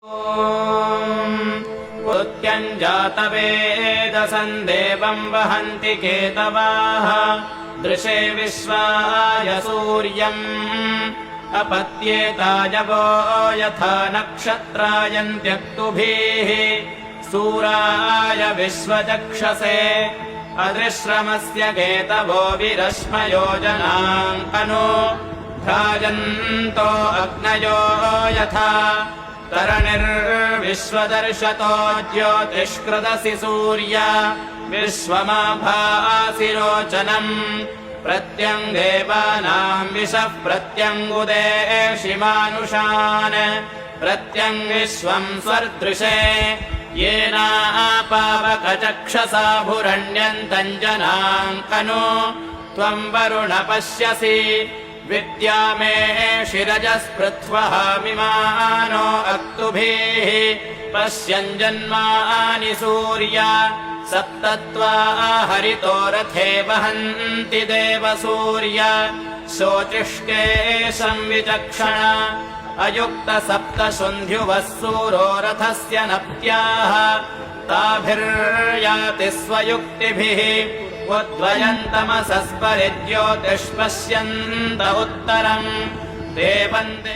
पुत्यञ्जातवेदसं देवं वहन्ति केतवाः दृशे विश्वाय सूर्यम् अपत्येतायवो यथा नक्षत्रायन्त्यक्तुभिः सूराय विश्वचक्षसे अदृश्रमस्य केतवो विरश्मयो जनाङ्कनो भ्राजन्तो अग्नयो यथा तरणिर्विश्वदर्शतो ज्योतिष्कृतसि सूर्य विश्वमाभासि रोचनम् प्रत्यङ्देवानां विशः प्रत्यङ्गुदेशि मानुषान् प्रत्यङ्विश्वं स्वर्दृशे येनापावकचक्षसा भुरण्यन्तम् जनाङ्कनो त्वम् वरुण पश्यसि विद्या मे शिरजस्पृथ्वः मिमानो अक्तुभिः पश्यञ्जन्मानि सूर्य सप्तत्वा हरितो रथे वहन्ति देवसूर्य शोचिष्के संविचक्षण अयुक्त सप्तशुन्ध्युवः सूरो रथस्य नप्त्याः ताभिर्याति स्वयुक्तिभिः उद्वयन्तमसस्परिज्योतिष्पश्यन्त उत्तरम् देवन्ते।